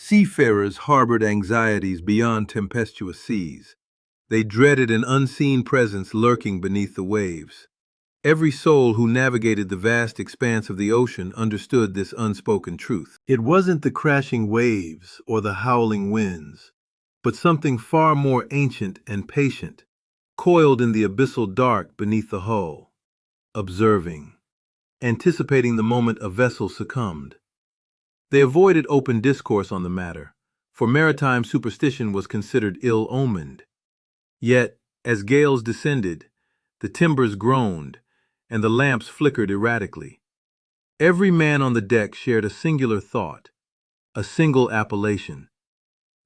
Seafarers harbored anxieties beyond tempestuous seas. They dreaded an unseen presence lurking beneath the waves. Every soul who navigated the vast expanse of the ocean understood this unspoken truth. It wasn't the crashing waves or the howling winds, but something far more ancient and patient, coiled in the abyssal dark beneath the hull, observing, anticipating the moment a vessel succumbed. They avoided open discourse on the matter, for maritime superstition was considered ill-omened. Yet, as gales descended, the timbers groaned, and the lamps flickered erratically. Every man on the deck shared a singular thought, a single appellation: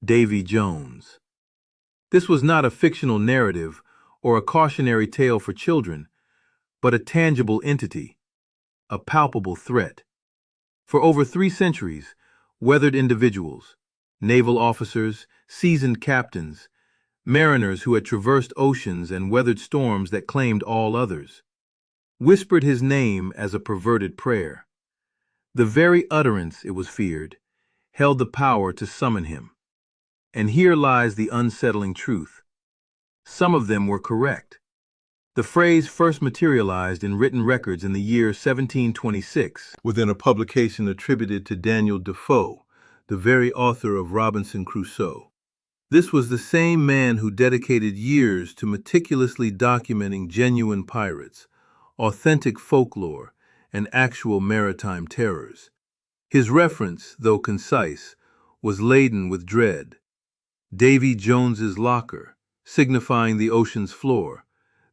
Davy Jones. This was not a fictional narrative or a cautionary tale for children, but a tangible entity, a palpable threat. For over 3 centuries, weathered individuals, naval officers, seasoned captains, mariners who had traversed oceans and weathered storms that claimed all others, whispered his name as a perverted prayer. The very utterance, it was feared, held the power to summon him. And here lies the unsettling truth. Some of them were correct. The phrase first materialized in written records in the year 1726 within a publication attributed to Daniel Defoe, the very author of Robinson Crusoe. This was the same man who dedicated years to meticulously documenting genuine pirates, authentic folklore, and actual maritime terrors. His reference, though concise, was laden with dread. Davy Jones's locker, signifying the ocean's floor,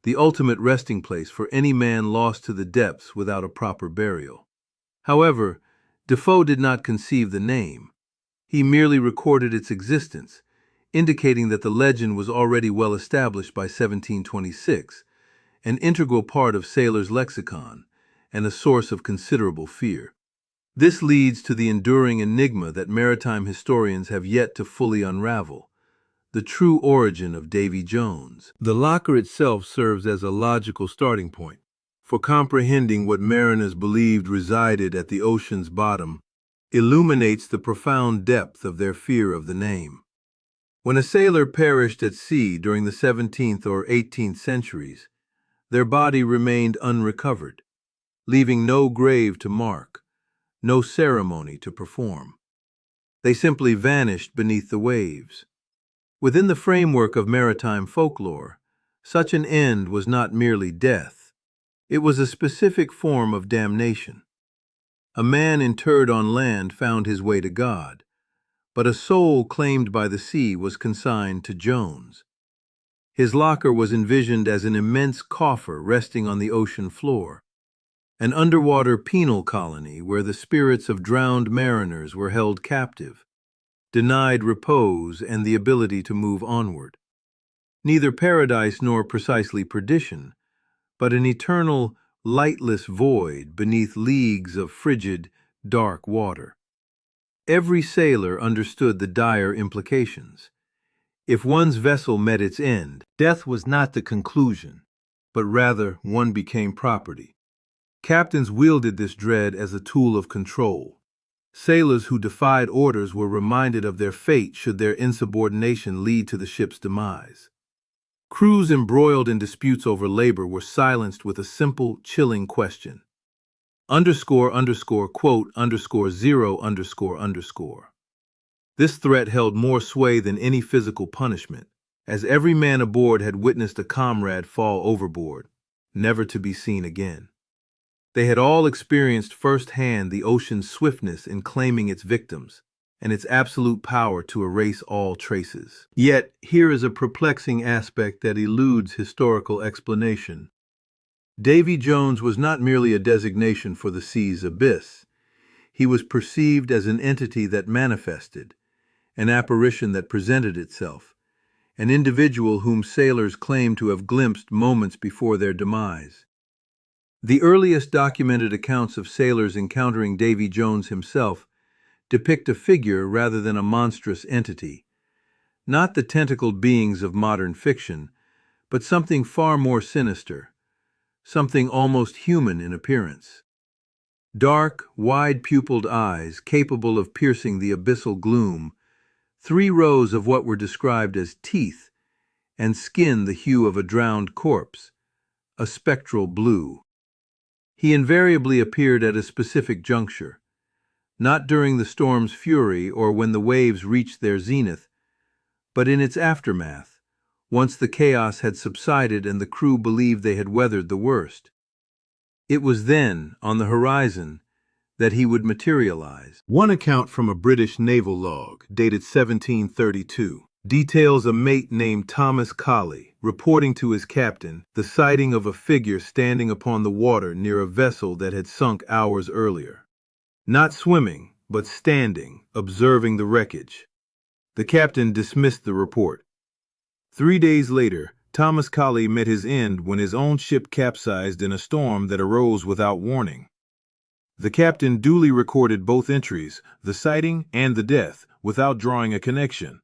the ultimate resting place for any man lost to the depths without a proper burial. However, Defoe did not conceive the name. He merely recorded its existence, indicating that the legend was already well established by 1726, an integral part of sailors' lexicon, and a source of considerable fear. This leads to the enduring enigma that maritime historians have yet to fully unravel: the true origin of Davy Jones. The locker itself serves as a logical starting point for comprehending what mariners believed resided at the ocean's bottom, illuminates the profound depth of their fear of the name. When a sailor perished at sea during the 17th or 18th centuries, their body remained unrecovered, leaving no grave to mark, no ceremony to perform. They simply vanished beneath the waves. Within the framework of maritime folklore, such an end was not merely death. It was a specific form of damnation. A man interred on land found his way to God, but a soul claimed by the sea was consigned to Jones. His locker was envisioned as an immense coffer resting on the ocean floor, an underwater penal colony where the spirits of drowned mariners were held captive, denied repose and the ability to move onward. Neither paradise nor precisely perdition, but an eternal, lightless void beneath leagues of frigid, dark water. Every sailor understood the dire implications. If one's vessel met its end, death was not the conclusion, but rather one became property. Captains wielded this dread as a tool of control. Sailors who defied orders were reminded of their fate should their insubordination lead to the ship's demise. Crews embroiled in disputes over labor were silenced with a simple, chilling question: quote, _0 _. This threat held more sway than any physical punishment, as every man aboard had witnessed a comrade fall overboard, never to be seen again. They had all experienced firsthand the ocean's swiftness in claiming its victims, and its absolute power to erase all traces. Yet, here is a perplexing aspect that eludes historical explanation. Davy Jones was not merely a designation for the sea's abyss. He was perceived as an entity that manifested, an apparition that presented itself, an individual whom sailors claimed to have glimpsed moments before their demise. The earliest documented accounts of sailors encountering Davy Jones himself depict a figure rather than a monstrous entity, not the tentacled beings of modern fiction, but something far more sinister, something almost human in appearance. Dark, wide-pupiled eyes capable of piercing the abyssal gloom 3 rows of what were described as teeth, and skin the hue of a drowned corpse, a spectral blue. He invariably appeared at a specific juncture, not during the storm's fury or when the waves reached their zenith, but in its aftermath, once the chaos had subsided and the crew believed they had weathered the worst. It was then, on the horizon, that he would materialize. One account from a British naval log, dated 1732, details a mate named Thomas Colley reporting to his captain the sighting of a figure standing upon the water near a vessel that had sunk hours earlier. Not swimming, but standing, observing the wreckage. The captain dismissed the report. 3 days later, Thomas Colley met his end when his own ship capsized in a storm that arose without warning. The captain duly recorded both entries, the sighting and the death, without drawing a connection.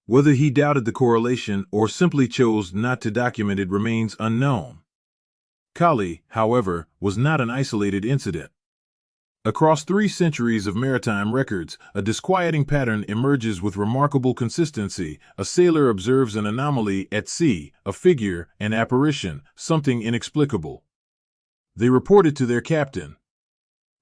Whether he doubted the correlation or simply chose not to document it remains unknown. Colley, however, was not an isolated incident. Across 3 centuries of maritime records, a disquieting pattern emerges with remarkable consistency. A sailor observes an anomaly at sea, a figure, an apparition, something inexplicable. They report it to their captain.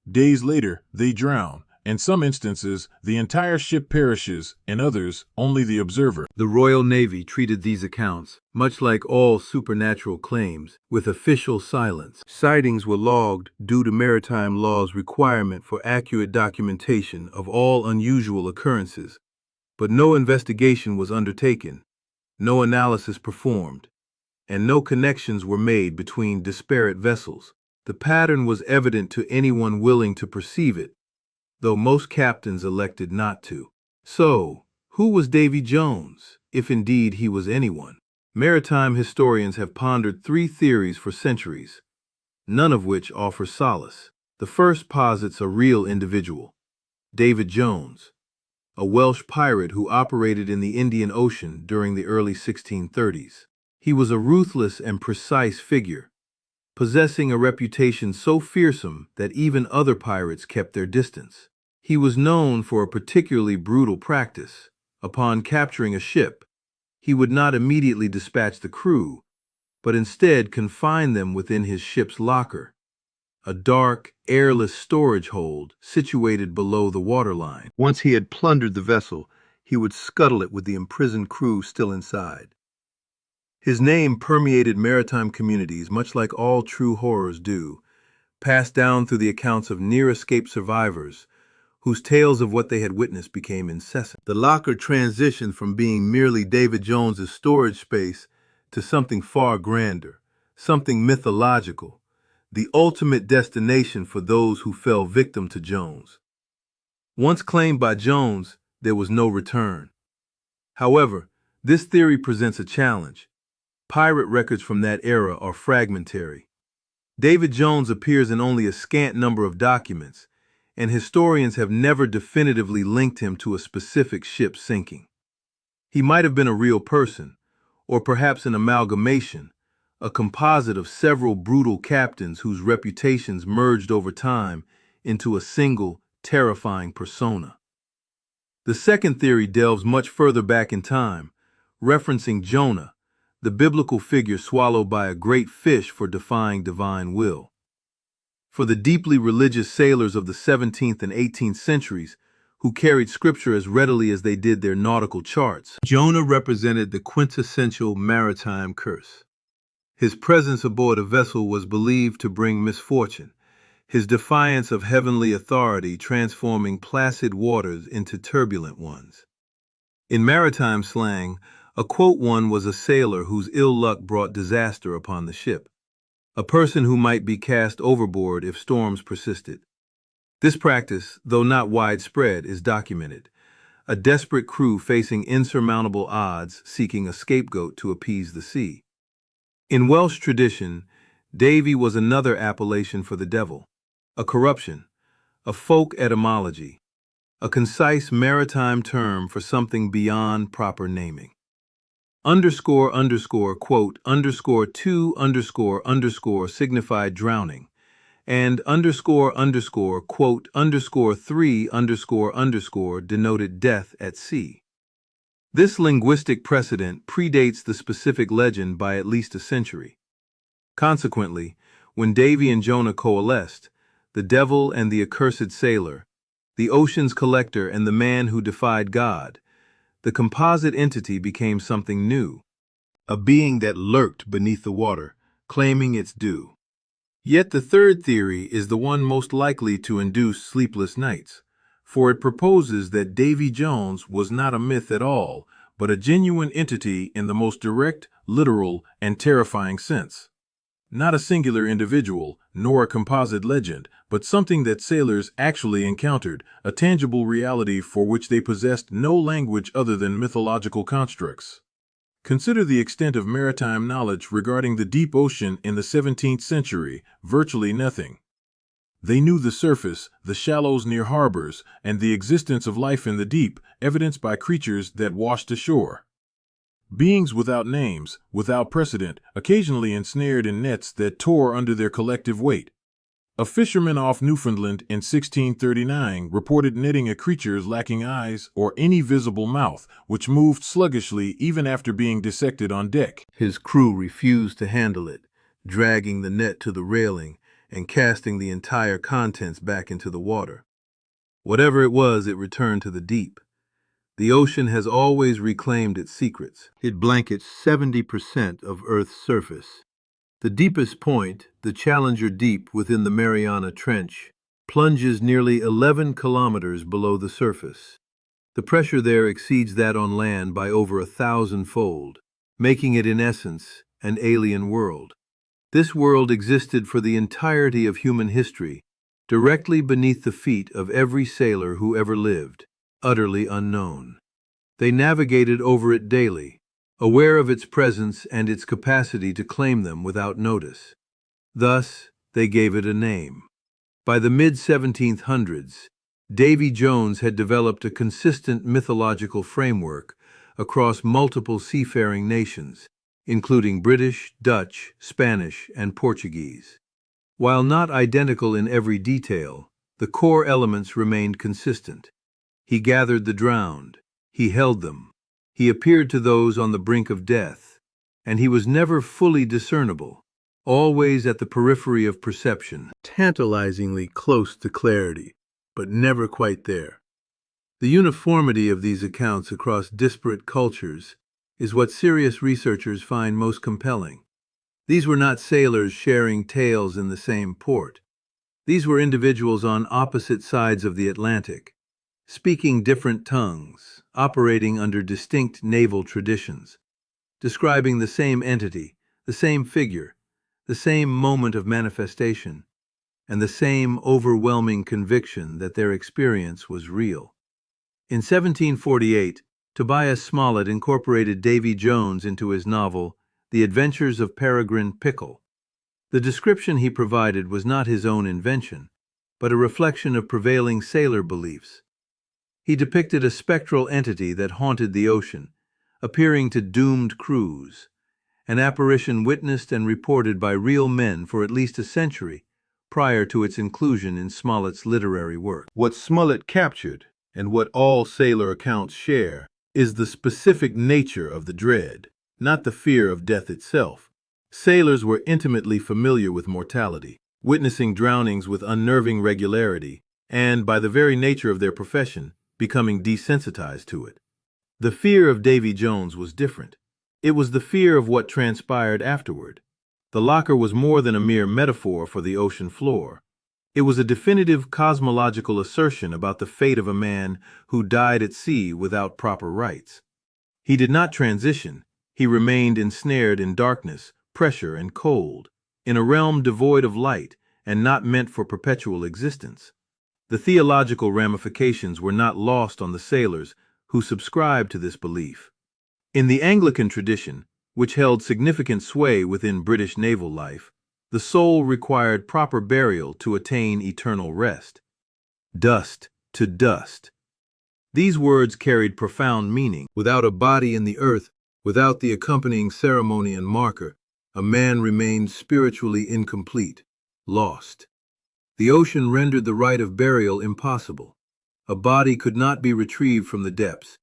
Days later, they drown. In some instances, the entire ship perishes, in others, only the observer. The Royal Navy treated these accounts, much like all supernatural claims, with official silence. Sightings were logged due to maritime law's requirement for accurate documentation of all unusual occurrences, but no investigation was undertaken, no analysis performed, and no connections were made between disparate vessels. The pattern was evident to anyone willing to perceive it, though most captains elected not to. So, who was Davy Jones, if indeed he was anyone? Maritime historians have pondered 3 theories for centuries, none of which offer solace. The first posits a real individual, Davy Jones, a Welsh pirate who operated in the Indian Ocean during the early 1630s. He was a ruthless and precise figure, possessing a reputation so fearsome that even other pirates kept their distance. He was known for a particularly brutal practice. Upon capturing a ship, he would not immediately dispatch the crew, but instead confine them within his ship's locker, a dark, airless storage hold situated below the waterline. Once he had plundered the vessel, he would scuttle it with the imprisoned crew still inside. His name permeated maritime communities much like all true horrors do, passed down through the accounts of near-escape survivors, whose tales of what they had witnessed became incessant. The locker transitioned from being merely Davy Jones's storage space to something far grander, something mythological, the ultimate destination for those who fell victim to Jones. Once claimed by Jones, there was no return. However, this theory presents a challenge. Pirate records from that era are fragmentary. Davy Jones appears in only a scant number of documents, and historians have never definitively linked him to a specific ship sinking. He might have been a real person, or perhaps an amalgamation, a composite of several brutal captains whose reputations merged over time into a single, terrifying persona. The second theory delves much further back in time, referencing Jonah, the biblical figure swallowed by a great fish for defying divine will. For the deeply religious sailors of the 17th and 18th centuries, who carried scripture as readily as they did their nautical charts, Jonah represented the quintessential maritime curse. His presence aboard a vessel was believed to bring misfortune, his defiance of heavenly authority transforming placid waters into turbulent ones. In maritime slang, a quote one was a sailor whose ill luck brought disaster upon the ship, a person who might be cast overboard if storms persisted. This practice, though not widespread, is documented, a desperate crew facing insurmountable odds seeking a scapegoat to appease the sea. In Welsh tradition, Davy was another appellation for the devil, a corruption, a folk etymology, a concise maritime term for something beyond proper naming. ___quote __2__ signified drowning, and underscore underscore quote underscore three underscore underscore denoted death at sea. This linguistic precedent predates the specific legend by at least a century. Consequently, when Davy and Jonah coalesced, the devil and the accursed sailor, the ocean's collector and the man who defied God, the composite entity became something new, a being that lurked beneath the water, claiming its due. Yet the third theory is the one most likely to induce sleepless nights, for it proposes that Davy Jones was not a myth at all, but a genuine entity in the most direct, literal, and terrifying sense. Not a singular individual, nor a composite legend, but something that sailors actually encountered, a tangible reality for which they possessed no language other than mythological constructs. Consider the extent of maritime knowledge regarding the deep ocean in the 17th century, virtually nothing. They knew the surface, the shallows near harbors, and the existence of life in the deep, evidenced by creatures that washed ashore. Beings without names, without precedent, occasionally ensnared in nets that tore under their collective weight. A fisherman off Newfoundland in 1639 reported netting a creature lacking eyes or any visible mouth, which moved sluggishly even after being dissected on deck. His crew refused to handle it, dragging the net to the railing and casting the entire contents back into the water. Whatever it was, it returned to the deep. The ocean has always reclaimed its secrets. It blankets 70% of Earth's surface. The deepest point, the Challenger Deep within the Mariana Trench, plunges nearly 11 kilometers below the surface. The pressure there exceeds that on land by over 1,000-fold, making it in essence an alien world. This world existed for the entirety of human history, directly beneath the feet of every sailor who ever lived, utterly unknown. They navigated over it daily, aware of its presence and its capacity to claim them without notice. Thus, they gave it a name. By the mid-1700s, Davy Jones had developed a consistent mythological framework across multiple seafaring nations, including British, Dutch, Spanish, and Portuguese. While not identical in every detail, the core elements remained consistent. He gathered the drowned, he held them, he appeared to those on the brink of death, and he was never fully discernible, always at the periphery of perception, tantalizingly close to clarity, but never quite there. The uniformity of these accounts across disparate cultures is what serious researchers find most compelling. These were not sailors sharing tales in the same port. These were individuals on opposite sides of the Atlantic, speaking different tongues, operating under distinct naval traditions, describing the same entity, the same figure, the same moment of manifestation, and the same overwhelming conviction that their experience was real. In 1748, Tobias Smollett incorporated Davy Jones into his novel, The Adventures of Peregrine Pickle. The description he provided was not his own invention, but a reflection of prevailing sailor beliefs. He depicted a spectral entity that haunted the ocean, appearing to doomed crews, an apparition witnessed and reported by real men for at least a century prior to its inclusion in Smollett's literary work. What Smollett captured, and what all sailor accounts share, is the specific nature of the dread, not the fear of death itself. Sailors were intimately familiar with mortality, witnessing drownings with unnerving regularity, and, by the very nature of their profession, becoming desensitized to it. The fear of Davy Jones was different. It was the fear of what transpired afterward. The locker was more than a mere metaphor for the ocean floor. It was a definitive cosmological assertion about the fate of a man who died at sea without proper rites. He did not transition. He remained ensnared in darkness, pressure, and cold, in a realm devoid of light and not meant for perpetual existence. The theological ramifications were not lost on the sailors who subscribed to this belief. In the Anglican tradition, which held significant sway within British naval life, the soul required proper burial to attain eternal rest. Dust to dust. These words carried profound meaning. Without a body in the earth, without the accompanying ceremony and marker, a man remained spiritually incomplete, lost. The ocean rendered the rite of burial impossible. A body could not be retrieved from the depths,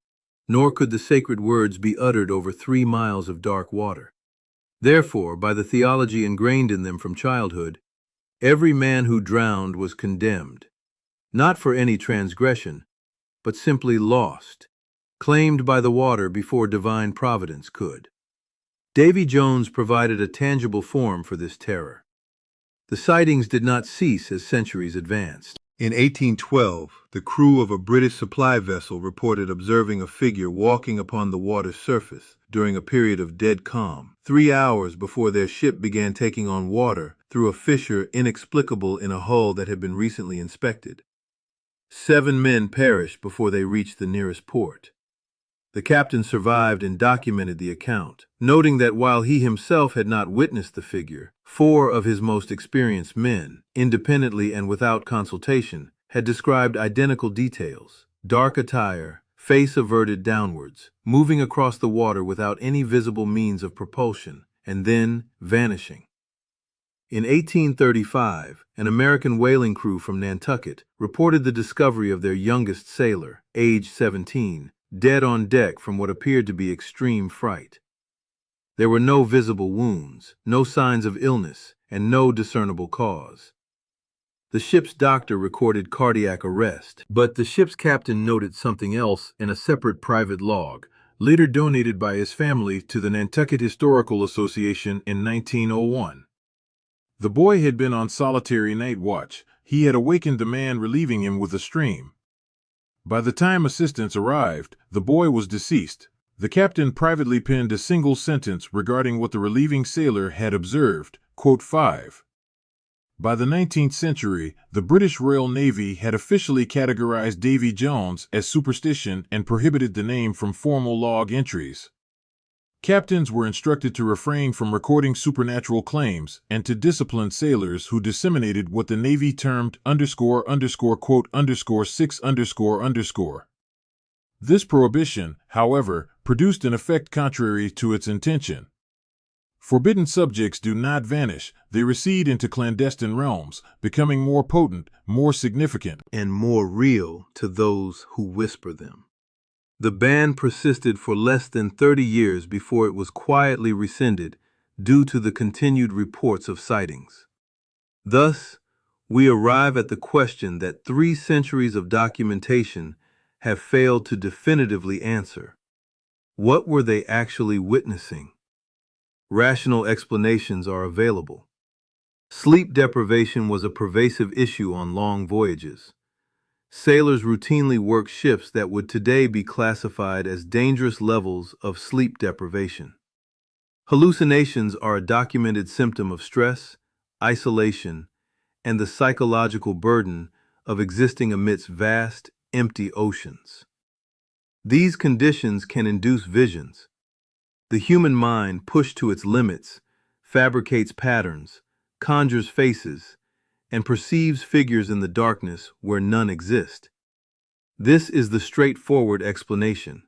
nor could the sacred words be uttered over 3 miles of dark water. Therefore, by the theology ingrained in them from childhood, every man who drowned was condemned, not for any transgression, but simply lost, claimed by the water before divine providence could. Davy Jones provided a tangible form for this terror. The sightings did not cease as centuries advanced. In 1812, the crew of a British supply vessel reported observing a figure walking upon the water's surface during a period of dead calm, 3 hours before their ship began taking on water through a fissure inexplicable in a hull that had been recently inspected. 7 men perished before they reached the nearest port. The captain survived and documented the account, noting that while he himself had not witnessed the figure, 4 of his most experienced men, independently and without consultation, had described identical details: dark attire, face averted downwards, moving across the water without any visible means of propulsion, and then vanishing. In 1835, an American whaling crew from Nantucket reported the discovery of their youngest sailor, aged 17, dead on deck from what appeared to be extreme fright. There were no visible wounds, no signs of illness, and no discernible cause. The ship's doctor recorded cardiac arrest, but the ship's captain noted something else in a separate private log, later donated by his family to the Nantucket Historical Association in 1901. The boy had been on solitary night watch. He had awakened the man relieving him with a stream. By the time assistance arrived, the boy was deceased. The captain privately penned a single sentence regarding what the relieving sailor had observed, quote 5. By the 19th century, the British Royal Navy had officially categorized Davy Jones as superstition and prohibited the name from formal log entries. Captains were instructed to refrain from recording supernatural claims and to discipline sailors who disseminated what the Navy termed __quote_6__. This prohibition, however, produced an effect contrary to its intention. Forbidden subjects do not vanish, they recede into clandestine realms, becoming more potent, more significant, and more real to those who whisper them. The ban persisted for less than 30 years before it was quietly rescinded due to the continued reports of sightings. Thus, we arrive at the question that 3 centuries of documentation have failed to definitively answer. What were they actually witnessing? Rational explanations are available. Sleep deprivation was a pervasive issue on long voyages. Sailors routinely worked shifts that would today be classified as dangerous levels of sleep deprivation. Hallucinations are a documented symptom of stress, isolation, and the psychological burden of existing amidst vast, empty oceans. These conditions can induce visions. The human mind, pushed to its limits, fabricates patterns, conjures faces, and perceives figures in the darkness where none exist. This is the straightforward explanation,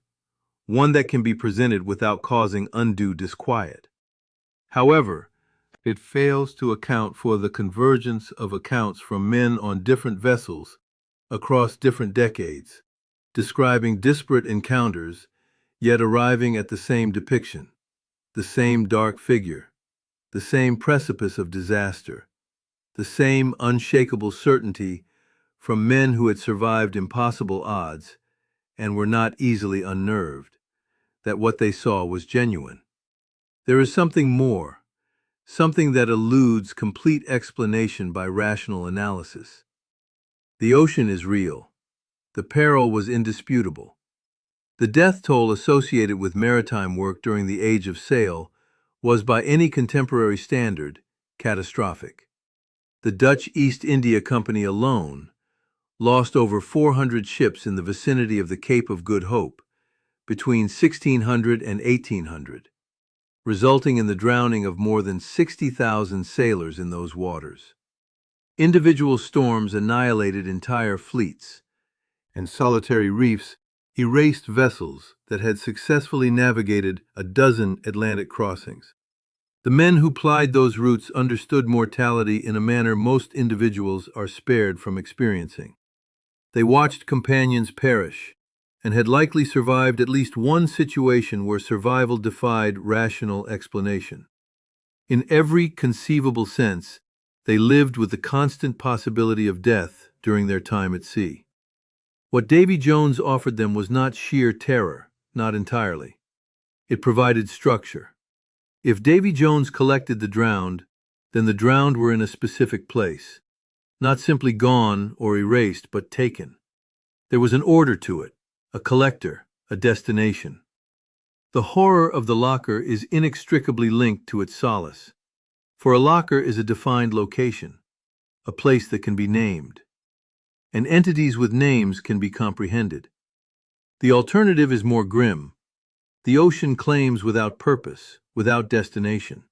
one that can be presented without causing undue disquiet. However, it fails to account for the convergence of accounts from men on different vessels across different decades, describing disparate encounters, yet arriving at the same depiction, the same dark figure, the same precipice of disaster, the same unshakable certainty from men who had survived impossible odds and were not easily unnerved, that what they saw was genuine. There is something more, something that eludes complete explanation by rational analysis. The ocean is real. The peril was indisputable. The death toll associated with maritime work during the age of sail was, by any contemporary standard, catastrophic. The Dutch East India Company alone lost over 400 ships in the vicinity of the Cape of Good Hope between 1600 and 1800, resulting in the drowning of more than 60,000 sailors in those waters. Individual storms annihilated entire fleets, and solitary reefs erased vessels that had successfully navigated a dozen Atlantic crossings. The men who plied those routes understood mortality in a manner most individuals are spared from experiencing. They watched companions perish, and had likely survived at least one situation where survival defied rational explanation. In every conceivable sense, they lived with the constant possibility of death during their time at sea. What Davy Jones offered them was not sheer terror, not entirely. It provided structure. If Davy Jones collected the drowned, then the drowned were in a specific place, not simply gone or erased, but taken. There was an order to it, a collector, a destination. The horror of the locker is inextricably linked to its solace, for a locker is a defined location, a place that can be named, and entities with names can be comprehended. The alternative is more grim. The ocean claims without purpose, without destination,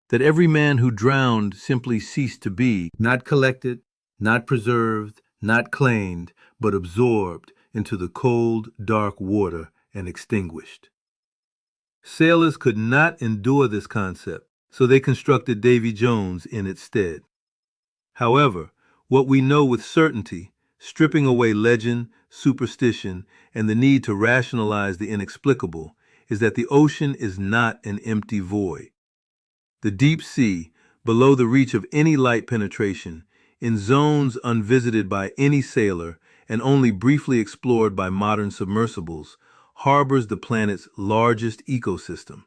that every man who drowned simply ceased to be, not collected, not preserved, not claimed, but absorbed into the cold, dark water and extinguished. Sailors could not endure this concept, so they constructed Davy Jones in its stead. However, what we know with certainty, stripping away legend, superstition, and the need to rationalize the inexplicable, is that the ocean is not an empty void. The deep sea, below the reach of any light penetration, in zones unvisited by any sailor and only briefly explored by modern submersibles, harbors the planet's largest ecosystem.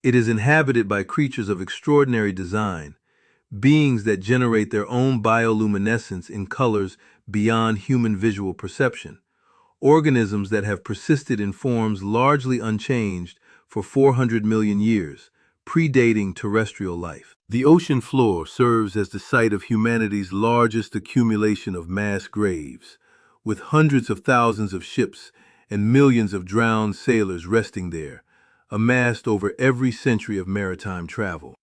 It is inhabited by creatures of extraordinary design, beings that generate their own bioluminescence in colors beyond human visual perception, organisms that have persisted in forms largely unchanged for 400 million years, predating terrestrial life. The ocean floor serves as the site of humanity's largest accumulation of mass graves, with hundreds of thousands of ships and millions of drowned sailors resting there, amassed over every century of maritime travel.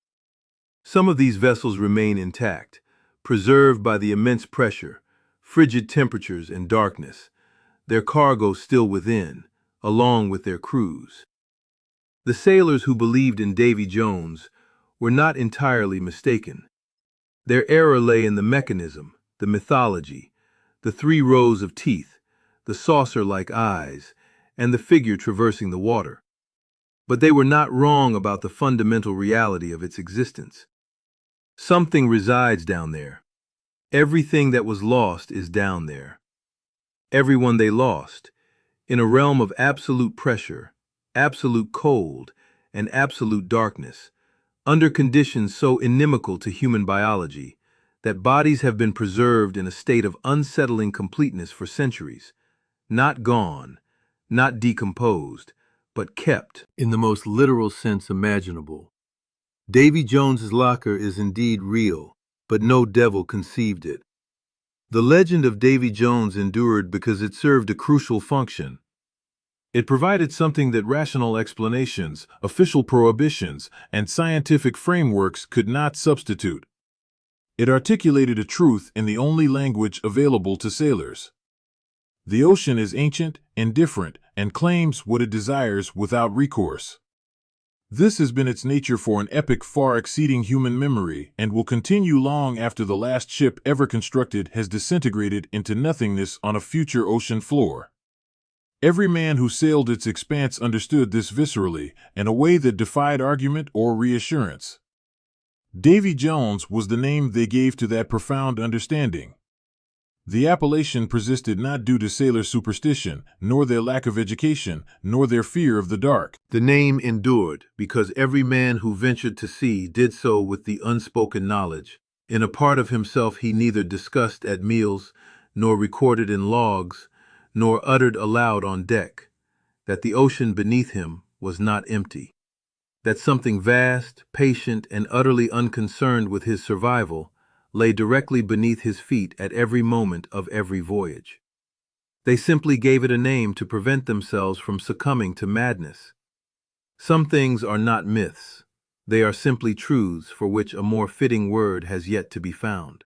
Some of these vessels remain intact, preserved by the immense pressure, frigid temperatures, and darkness, their cargo still within, along with their crews. The sailors who believed in Davy Jones were not entirely mistaken. Their error lay in the mechanism, the mythology, the 3 rows of teeth, the saucer-like eyes, and the figure traversing the water. But they were not wrong about the fundamental reality of its existence. Something resides down there. Everything that was lost is down there. Everyone they lost, in a realm of absolute pressure, absolute cold, and absolute darkness, under conditions so inimical to human biology that bodies have been preserved in a state of unsettling completeness for centuries, not gone, not decomposed, but kept in the most literal sense imaginable. Davy Jones's locker is indeed real, but no devil conceived it. The legend of Davy Jones endured because it served a crucial function. It provided something that rational explanations, official prohibitions, and scientific frameworks could not substitute. It articulated a truth in the only language available to sailors. The ocean is ancient, indifferent, and claims what it desires without recourse. This has been its nature for an epoch far exceeding human memory and will continue long after the last ship ever constructed has disintegrated into nothingness on a future ocean floor. Every man who sailed its expanse understood this viscerally, in a way that defied argument or reassurance. Davy Jones was the name they gave to that profound understanding. The appellation persisted not due to sailor superstition, nor their lack of education, nor their fear of the dark. The name endured because every man who ventured to sea did so with the unspoken knowledge, in a part of himself he neither discussed at meals, nor recorded in logs, nor uttered aloud on deck, that the ocean beneath him was not empty, that something vast, patient, and utterly unconcerned with his survival lay directly beneath his feet at every moment of every voyage. They simply gave it a name to prevent themselves from succumbing to madness. Some things are not myths. They are simply truths for which a more fitting word has yet to be found.